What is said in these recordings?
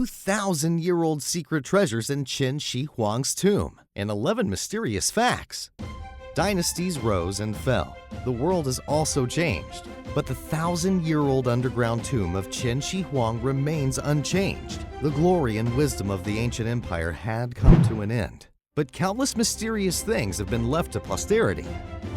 2,000-year-old secret treasures in Qin Shi Huang's tomb, and 11 mysterious facts. Dynasties rose and fell. The world has also changed, but the 1,000-year-old underground tomb of Qin Shi Huang remains unchanged. The glory and wisdom of the ancient empire had come to an end, but countless mysterious things have been left to posterity.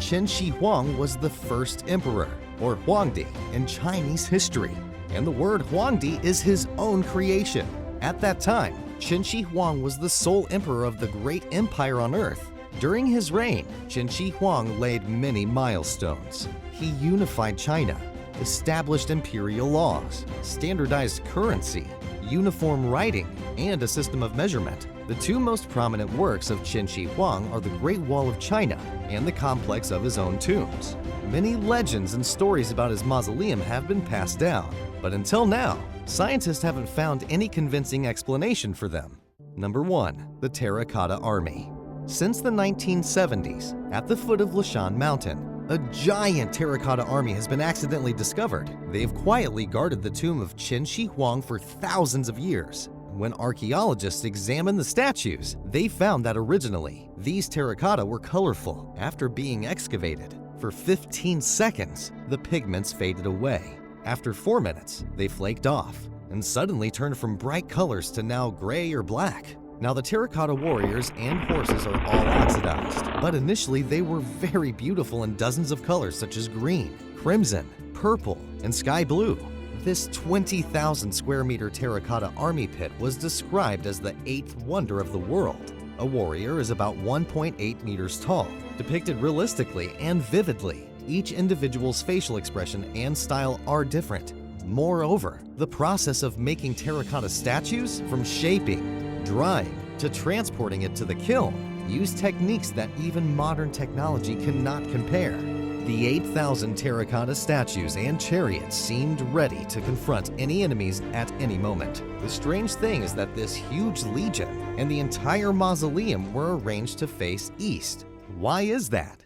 Qin Shi Huang was the first emperor, or Huangdi, in Chinese history, and the word Huangdi is his own creation. At that time, Qin Shi Huang was the sole emperor of the great empire on earth. During his reign, Qin Shi Huang laid many milestones. He unified China, established imperial laws, standardized currency, uniform writing, and a system of measurement. The two most prominent works of Qin Shi Huang are the Great Wall of China and the complex of his own tombs. Many legends and stories about his mausoleum have been passed down, but until now, scientists haven't found any convincing explanation for them. Number 1. The Terracotta Army. Since the 1970s, at the foot of Lashan Mountain, a giant terracotta army has been accidentally discovered. They've quietly guarded the tomb of Qin Shi Huang for thousands of years. When archaeologists examined the statues, they found that originally, these terracotta were colorful. After being excavated, for 15 seconds, the pigments faded away. After 4 minutes, they flaked off and suddenly turned from bright colors to now gray or black. Now, the terracotta warriors and horses are all oxidized, but initially they were very beautiful in dozens of colors such as green, crimson, purple, and sky blue. This 20,000 square meter terracotta army pit was described as the 8th wonder of the world. A warrior is about 1.8 meters tall, depicted realistically and vividly. Each individual's facial expression and style are different. Moreover, the process of making terracotta statues, from shaping, drying, to transporting it to the kiln, use techniques that even modern technology cannot compare. The 8,000 terracotta statues and chariots seemed ready to confront any enemies at any moment. The strange thing is that this huge legion and the entire mausoleum were arranged to face east. Why is that?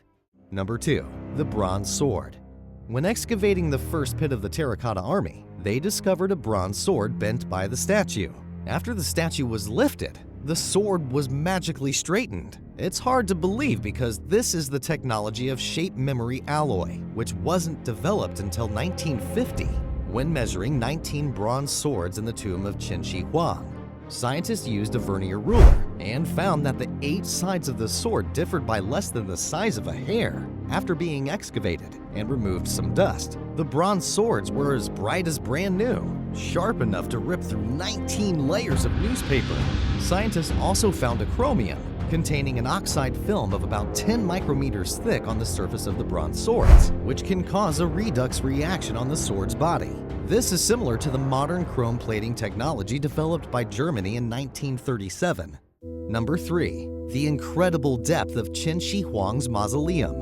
Number 2. The Bronze Sword. When excavating the first pit of the terracotta army, they discovered a bronze sword bent by the statue. After the statue was lifted, the sword was magically straightened. It's hard to believe because this is the technology of shape memory alloy, which wasn't developed until 1950, when measuring 19 bronze swords in the tomb of Qin Shi Huang. Scientists used a vernier ruler and found that the 8 sides of the sword differed by less than the size of a hair. After being excavated and removed some dust, the bronze swords were as bright as brand new, sharp enough to rip through 19 layers of newspaper. Scientists also found a chromium containing an oxide film of about 10 micrometers thick on the surface of the bronze swords, which can cause a redox reaction on the sword's body. This is similar to the modern chrome plating technology developed by Germany in 1937. Number 3. The incredible depth of Qin Shi Huang's mausoleum.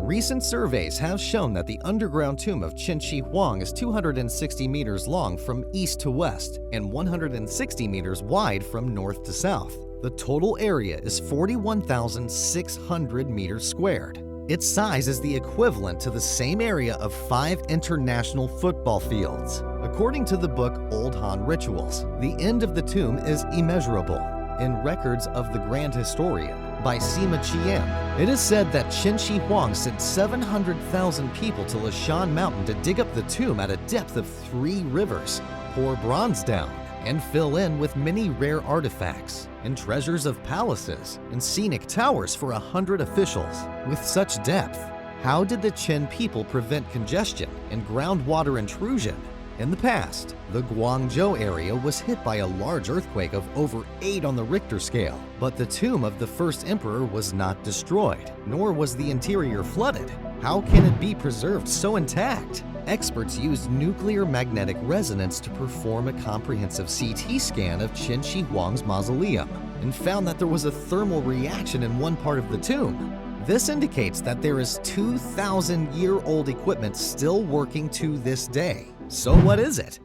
Recent surveys have shown that the underground tomb of Qin Shi Huang is 260 meters long from east to west and 160 meters wide from north to south. The total area is 41,600 meters squared. Its size is the equivalent to the same area of 5 international football fields. According to the book Old Han Rituals, the end of the tomb is immeasurable. In Records of the Grand Historian by Sima Qian, it is said that Qin Shi Huang sent 700,000 people to Lashan Mountain to dig up the tomb at a depth of 3 rivers, pour bronze down, and fill in with many rare artifacts and treasures of palaces and scenic towers for 100 officials. With such depth, how did the Qin people prevent congestion and groundwater intrusion? In the past, the Guangzhou area was hit by a large earthquake of over 8 on the Richter scale, but the tomb of the first emperor was not destroyed, nor was the interior flooded. How can it be preserved so intact? Experts used nuclear magnetic resonance to perform a comprehensive CT scan of Qin Shi Huang's mausoleum and found that there was a thermal reaction in one part of the tomb. This indicates that there is 2,000-year-old equipment still working to this day. So what is it?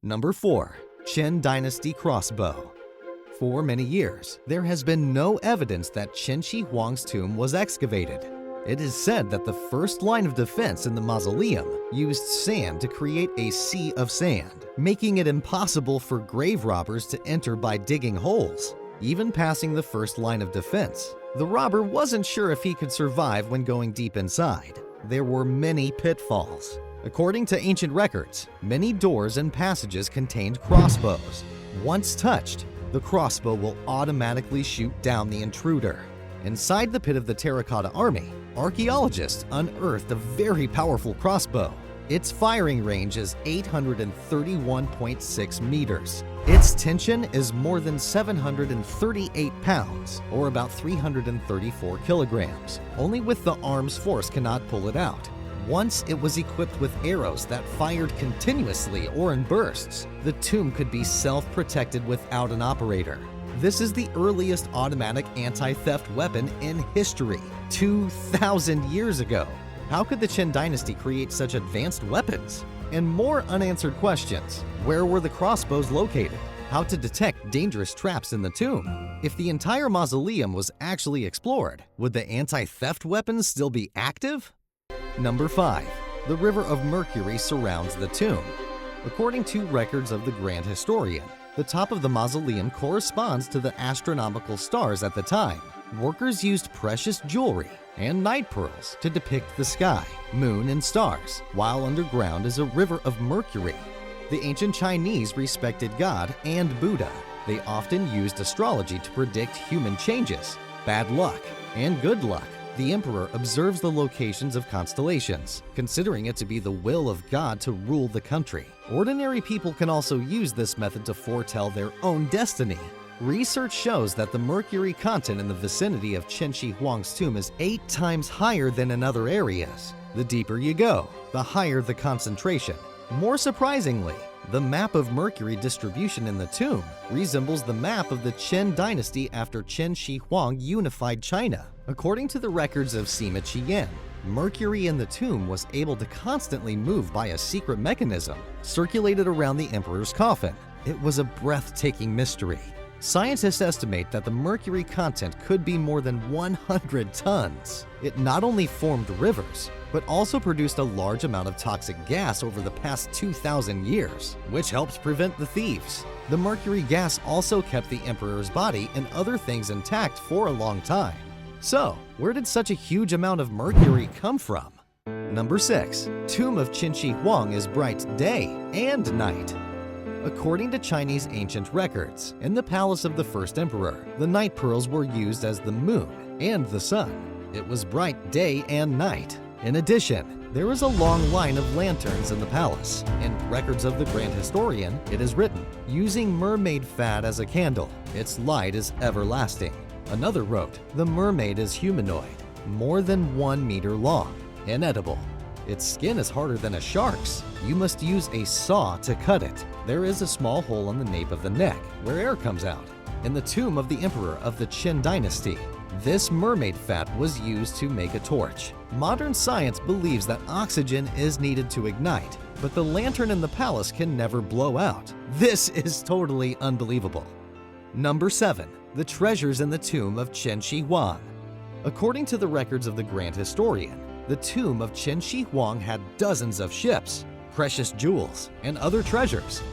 Number 4. Qin Dynasty Crossbow. For many years, there has been no evidence that Qin Shi Huang's tomb was excavated. It is said that the first line of defense in the mausoleum used sand to create a sea of sand, making it impossible for grave robbers to enter by digging holes. Even passing the first line of defense, the robber wasn't sure if he could survive when going deep inside. There were many pitfalls. According to ancient records, many doors and passages contained crossbows. Once touched, the crossbow will automatically shoot down the intruder. Inside the pit of the Terracotta Army, archaeologists unearthed a very powerful crossbow. Its firing range is 831.6 meters. Its tension is more than 738 pounds, or about 334 kilograms. Only with the arm's force cannot pull it out. Once it was equipped with arrows that fired continuously or in bursts, the tomb could be self-protected without an operator. This is the earliest automatic anti-theft weapon in history, 2,000 years ago. How could the Qin dynasty create such advanced weapons? And more unanswered questions. Where were the crossbows located? How to detect dangerous traps in the tomb? If the entire mausoleum was actually explored, would the anti-theft weapons still be active? Number 5. The River of Mercury surrounds the tomb. According to records of the Grand Historian, the top of the mausoleum corresponds to the astronomical stars at the time. Workers used precious jewelry and night pearls to depict the sky, moon, and stars, while underground is a river of mercury. The ancient Chinese respected God and Buddha. They often used astrology to predict human changes, bad luck, and good luck. The emperor observes the locations of constellations, considering it to be the will of God to rule the country. Ordinary people can also use this method to foretell their own destiny. Research shows that the mercury content in the vicinity of Qin Shi Huang's tomb is 8 times higher than in other areas. The deeper you go, the higher the concentration. More surprisingly, the map of mercury distribution in the tomb resembles the map of the Qin dynasty after Qin Shi Huang unified China. According to the records of Sima Qian, mercury in the tomb was able to constantly move by a secret mechanism circulated around the emperor's coffin. It was a breathtaking mystery. Scientists estimate that the mercury content could be more than 100 tons. It not only formed rivers, but also produced a large amount of toxic gas over the past 2,000 years, which helps prevent the thieves. The mercury gas also kept the emperor's body and other things intact for a long time. So, where did such a huge amount of mercury come from? Number 6. Tomb of Qin Shi Huang is bright day and night. According to Chinese ancient records, in the palace of the first emperor, the night pearls were used as the moon and the sun. It was bright day and night. In addition, there is a long line of lanterns in the palace. In records of the Grand Historian, it is written, using mermaid fat as a candle, its light is everlasting. Another wrote, the mermaid is humanoid, more than 1 meter long, inedible. Its skin is harder than a shark's. You must use a saw to cut it. There is a small hole on the nape of the neck, where air comes out. In the tomb of the emperor of the Qin dynasty, this mermaid fat was used to make a torch. Modern science believes that oxygen is needed to ignite, but the lantern in the palace can never blow out. This is totally unbelievable. Number 7. The treasures in the tomb of Qin Shi Huang. According to the records of the Grand Historian, the tomb of Qin Shi Huang had dozens of ships, precious jewels, and other treasures.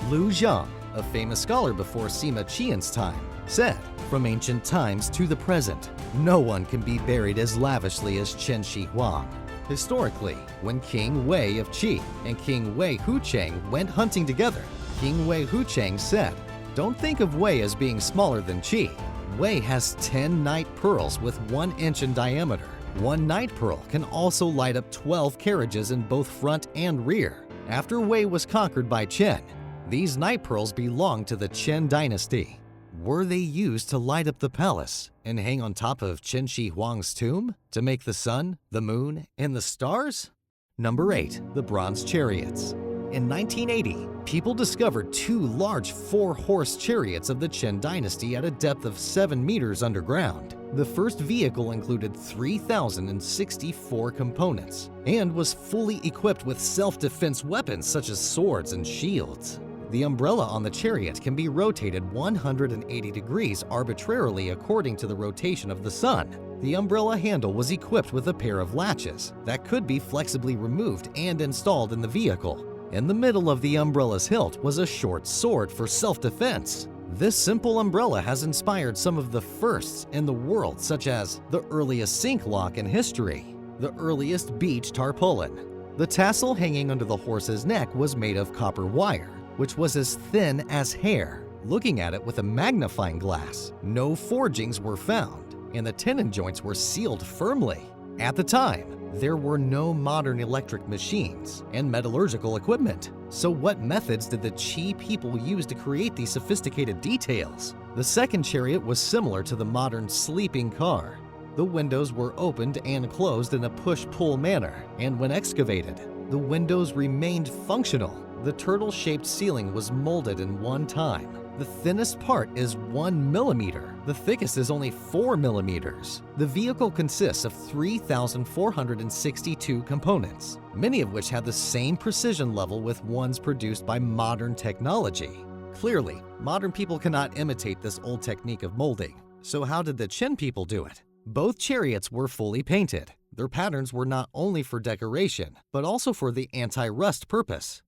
Lu Zhang, a famous scholar before Sima Qian's time, said, from ancient times to the present, no one can be buried as lavishly as Qin Shi Huang. Historically, when King Wei of Qi and King Wei Hucheng went hunting together, King Wei Hucheng said, don't think of Wei as being smaller than Qi. Wei has 10 night pearls with 1 inch in diameter. One night pearl can also light up 12 carriages in both front and rear. After Wei was conquered by Qin, these night pearls belonged to the Qin dynasty. Were they used to light up the palace and hang on top of Qin Shi Huang's tomb to make the sun, the moon, and the stars? Number 8. The bronze chariots. In 1980, people discovered 2 large 4-horse chariots of the Qin dynasty at a depth of 7 meters underground. The first vehicle included 3,064 components and was fully equipped with self-defense weapons such as swords and shields. The umbrella on the chariot can be rotated 180 degrees arbitrarily according to the rotation of the sun. The umbrella handle was equipped with a pair of latches that could be flexibly removed and installed in the vehicle. In the middle of the umbrella's hilt was a short sword for self-defense. This simple umbrella has inspired some of the firsts in the world, such as the earliest sink lock in history, the earliest beach tarpaulin. The tassel hanging under the horse's neck was made of copper wire, which was as thin as hair. Looking at it with a magnifying glass, no forgings were found, and the tenon joints were sealed firmly. At the time, there were no modern electric machines and metallurgical equipment. So what methods did the Qi people use to create these sophisticated details? The second chariot was similar to the modern sleeping car. The windows were opened and closed in a push-pull manner, and when excavated, the windows remained functional. The turtle-shaped ceiling was molded in one time. The thinnest part is 1 millimeter. The thickest is only 4 millimeters. The vehicle consists of 3,462 components, many of which have the same precision level with ones produced by modern technology. Clearly, modern people cannot imitate this old technique of molding. So how did the Qin people do it? Both chariots were fully painted. Their patterns were not only for decoration, but also for the anti-rust purpose.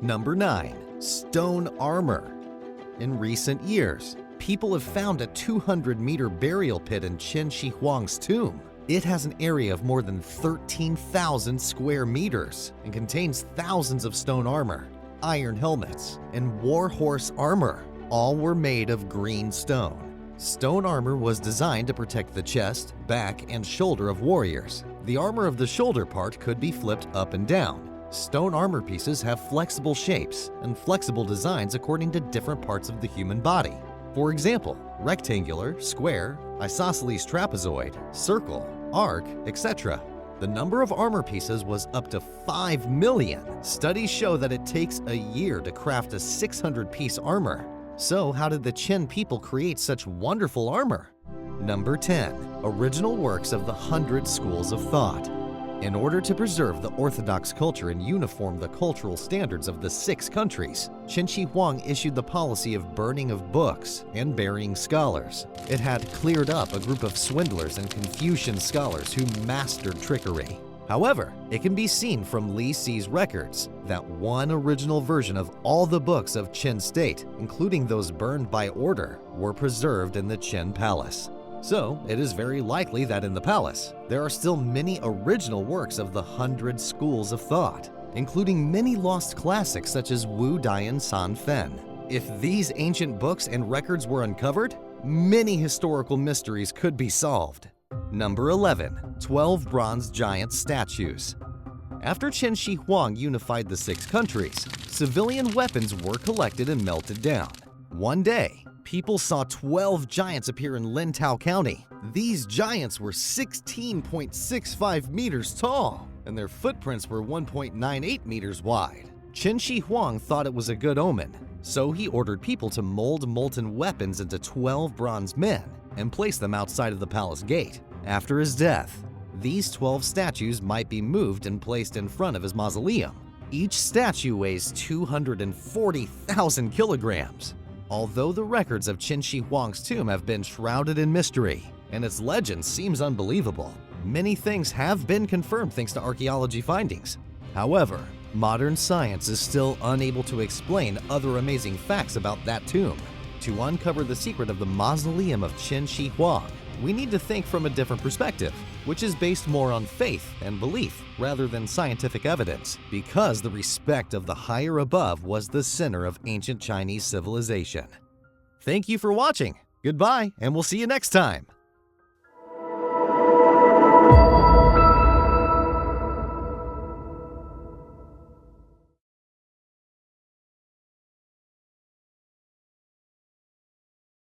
Number 9. Stone armor. In recent years, people have found a 200-meter burial pit in Qin Shi Huang's tomb. It has an area of more than 13,000 square meters and contains thousands of stone armor, iron helmets, and war horse armor. All were made of green stone. Stone armor was designed to protect the chest, back, and shoulder of warriors. The armor of the shoulder part could be flipped up and down. Stone armor pieces have flexible shapes and flexible designs according to different parts of the human body. For example, rectangular, square, isosceles trapezoid, circle, arc, etc. The number of armor pieces was up to 5 million. Studies show that it takes a year to craft a 600-piece armor. So how did the Qin people create such wonderful armor? Number 10. Original works of the 100 schools of thought. In order to preserve the orthodox culture and uniform the cultural standards of the 6 countries, Qin Shi Huang issued the policy of burning of books and burying scholars. It had cleared up a group of swindlers and Confucian scholars who mastered trickery. However, it can be seen from Li Si's records that one original version of all the books of Qin state, including those burned by order, were preserved in the Qin palace. So, it is very likely that in the palace, there are still many original works of the 100 schools of thought, including many lost classics such as Wu Dian San Fen. If these ancient books and records were uncovered, many historical mysteries could be solved. Number 11. 12 bronze giant statues. After Qin Shi Huang unified the 6 countries, civilian weapons were collected and melted down. One day, people saw 12 giants appear in Lintao County. These giants were 16.65 meters tall, and their footprints were 1.98 meters wide. Qin Shi Huang thought it was a good omen, so he ordered people to mold molten weapons into 12 bronze men and place them outside of the palace gate. After his death, these 12 statues might be moved and placed in front of his mausoleum. Each statue weighs 240,000 kilograms. Although the records of Qin Shi Huang's tomb have been shrouded in mystery, and its legend seems unbelievable, many things have been confirmed thanks to archaeology findings. However, modern science is still unable to explain other amazing facts about that tomb. To uncover the secret of the mausoleum of Qin Shi Huang, we need to think from a different perspective, which is based more on faith and belief rather than scientific evidence, because the respect of the higher above was the center of ancient Chinese civilization. Thank you for watching. Goodbye, and we'll see you next time.